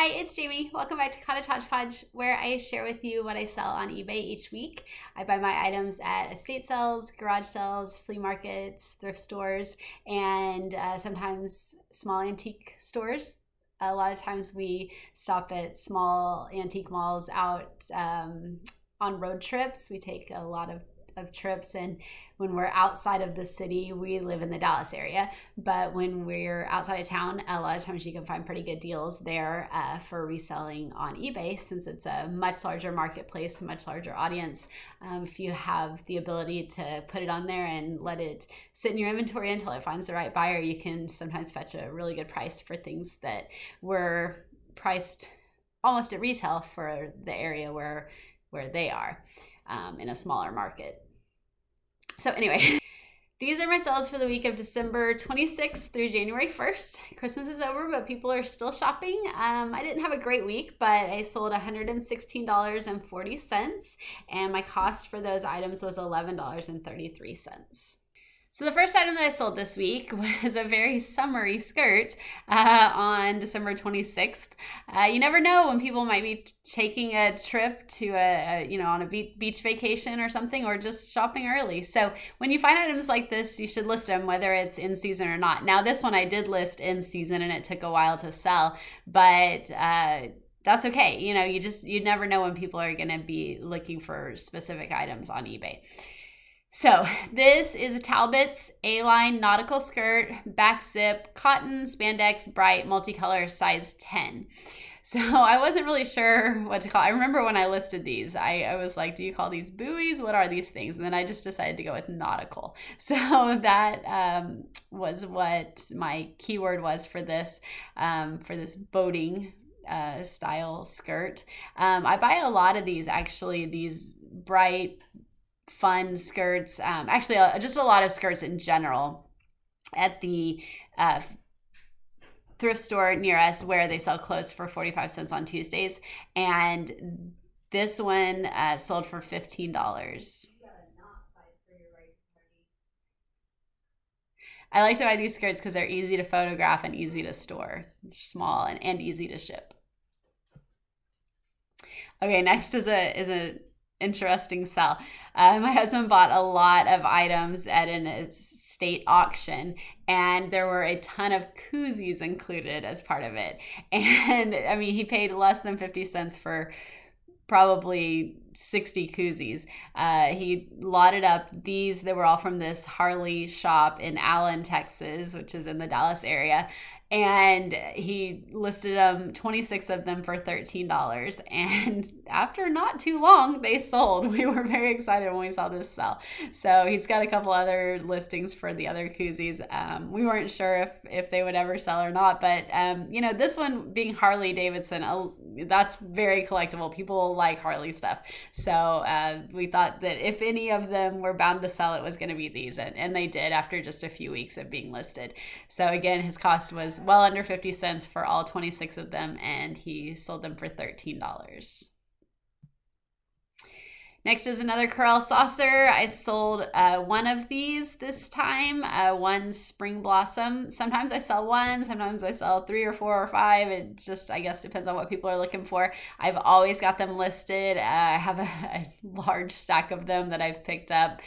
Hi, it's Jamie. Welcome back to Cottage Hodgepodge, where I share with you what I sell on eBay each week. I buy my items at estate sales, garage sales, flea markets, thrift stores, and sometimes small antique stores. A lot of times we stop at small antique malls out on road trips. We take a lot of trips, and when we're outside of the city, we live in the Dallas area, but when we're outside of town, a lot of times you can find pretty good deals there for reselling on eBay, since it's a much larger marketplace, a much larger audience. If you have the ability to put it on there and let it sit in your inventory until it finds the right buyer, you can sometimes fetch a really good price for things that were priced almost at retail for the area where they are in a smaller market. So anyway, these are my sales for the week of December 26th through January 1st. Christmas is over, but people are still shopping. I didn't have a great week, but I sold $116.40, and my cost for those items was $11.33. So the first item that I sold this week was a very summery skirt on December 26th. You never know when people might be taking a trip to on a beach vacation or something, or just shopping early. So when you find items like this, you should list them, whether it's in season or not. Now this one I did list in season, and it took a while to sell, but that's okay. You never know when people are going to be looking for specific items on eBay. So this is a Talbot's A-line nautical skirt, back zip, cotton, spandex, bright, multicolor, size 10. So I wasn't really sure what to call. I remember when I listed these, I was like, do you call these buoys? What are these things? And then I just decided to go with nautical. So that was what my keyword was for this boating style skirt. I buy a lot of these, actually, these bright, fun skirts, actually just a lot of skirts in general at the thrift store near us, where they sell clothes for 45 cents on Tuesdays, and this one sold for $15. I like to buy these skirts because they're easy to photograph and easy to store. They're small and easy to ship. Okay, next is a interesting sell. My husband bought a lot of items at an estate auction, and there were a ton of koozies included as part of it. And I mean, he paid less than 50 cents for probably 60 koozies. He lotted up these. They were all from this Harley shop in Allen, Texas, which is in the Dallas area. And he listed 26 of them for $13. And after not too long, they sold. We were very excited when we saw this sell. So he's got a couple other listings for the other koozies. We weren't sure if they would ever sell or not. But, this one being Harley Davidson, that's very collectible. People like Harley stuff. So we thought that if any of them were bound to sell, it was going to be these. And they did after just a few weeks of being listed. So again, his cost was well under 50 cents for all 26 of them, and he sold them for $13. Next is another Corelle saucer. I sold one of these this time, one spring blossom. Sometimes I sell one, sometimes I sell 3 or 4 or 5. It just, I guess, depends on what people are looking for. I've always got them listed. I have a large stack of them that I've picked up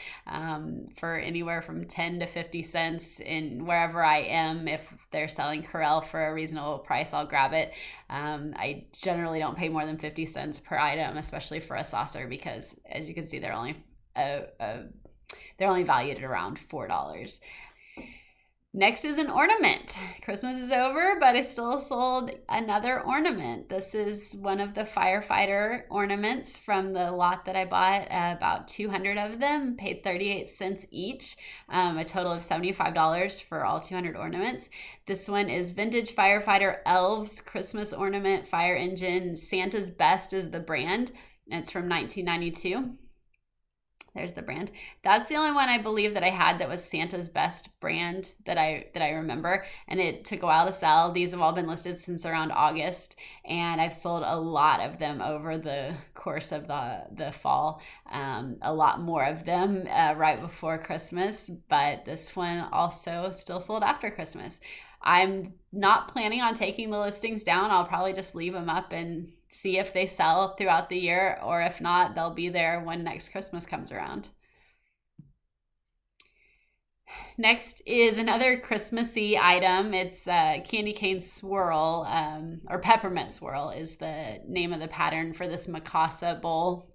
for anywhere from 10 to 50 cents in wherever I am. If they're selling Corelle for a reasonable price, I'll grab it. I generally don't pay more than 50 cents per item, especially for a saucer, because as you can see, they're only valued at around $4. Next is an ornament. Christmas is over, but I still sold another ornament. This is one of the firefighter ornaments from the lot that I bought, about 200 of them, paid 38 cents each, a total of $75 for all 200 ornaments. This one is Vintage Firefighter Elves Christmas Ornament Fire Engine. Santa's Best is the brand. It's from 1992. There's the brand. That's the only one I believe that I had that was Santa's Best brand that I remember, and it took a while to sell. These have all been listed since around August, and I've sold a lot of them over the course of the fall. A lot more of them right before Christmas, but this one also still sold after Christmas. I'm not planning on taking the listings down. I'll probably just leave them up and see if they sell throughout the year, or if not, they'll be there when next Christmas comes around. Next is another Christmassy item. It's candy cane swirl, or peppermint swirl is the name of the pattern for this Mikasa bowl.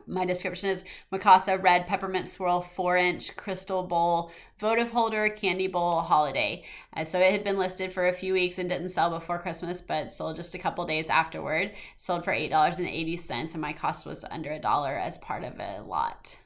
My description is Mikasa red peppermint swirl 4-inch crystal bowl, votive holder, candy bowl, holiday. So it had been listed for a few weeks and didn't sell before Christmas, but sold just a couple days afterward. Sold for $8.80, and my cost was under $1 as part of a lot.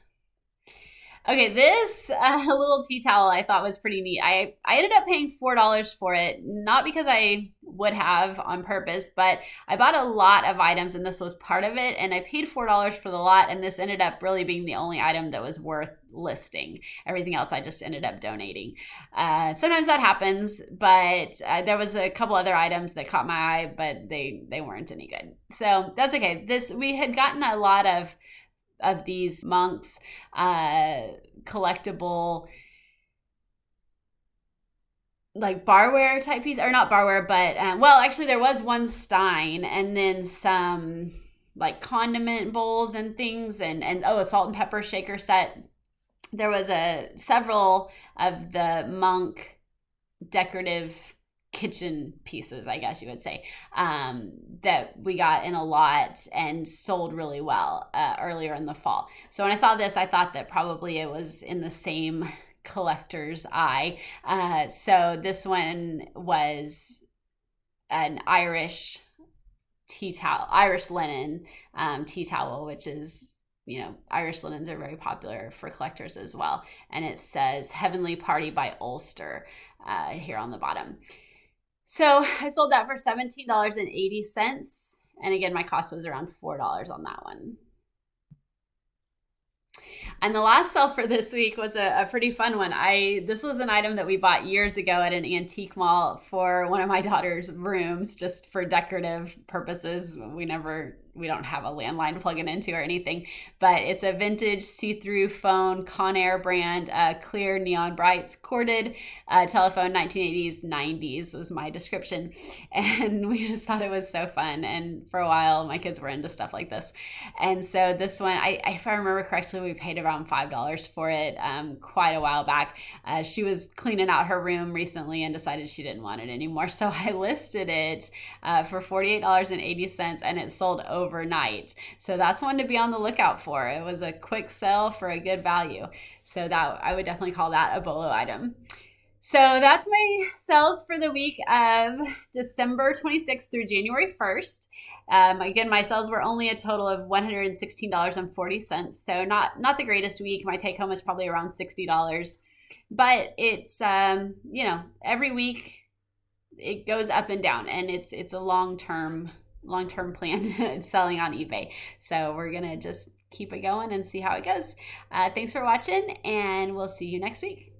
Okay, this little tea towel I thought was pretty neat. I ended up paying $4 for it, not because I would have on purpose, but I bought a lot of items and this was part of it, and I paid $4 for the lot, and this ended up really being the only item that was worth listing. Everything else I just ended up donating. Sometimes that happens, but there was a couple other items that caught my eye, but they weren't any good. So that's okay. We had gotten a lot of these monks collectible like barware type piece, or not barware, but well, actually there was one stein, and then some like condiment bowls and things, and a salt and pepper shaker set. There was several of the monk decorative kitchen pieces, I guess you would say, that we got in a lot and sold really well earlier in the fall. So when I saw this, I thought that probably it was in the same collector's eye. So this one was an Irish tea towel, Irish linen tea towel, which is, Irish linens are very popular for collectors as well. And it says Heavenly Party by Ulster here on the bottom. So I sold that for $17.80. And again, my cost was around $4 on that one. And the last sell for this week was a pretty fun one. This was an item that we bought years ago at an antique mall for one of my daughter's rooms, just for decorative purposes. We don't have a landline to plug it into or anything, but it's a vintage see-through phone, Conair brand, clear neon brights, corded telephone, 1980s, 90s was my description. And we just thought it was so fun. And for a while, my kids were into stuff like this. And so this one, if I remember correctly, we paid around $5 for it quite a while back. She was cleaning out her room recently and decided she didn't want it anymore. So I listed it for $48.80, and it sold overnight. So that's one to be on the lookout for. It was a quick sell for a good value. So that I would definitely call that a BOLO item. So that's my sales for the week of December 26th through January 1st. Again, my sales were only a total of $116.40. So not the greatest week. My take home is probably around $60. But it's, every week it goes up and down, and it's a long-term plan selling on eBay. So we're going to just keep it going and see how it goes. Thanks for watching, and we'll see you next week.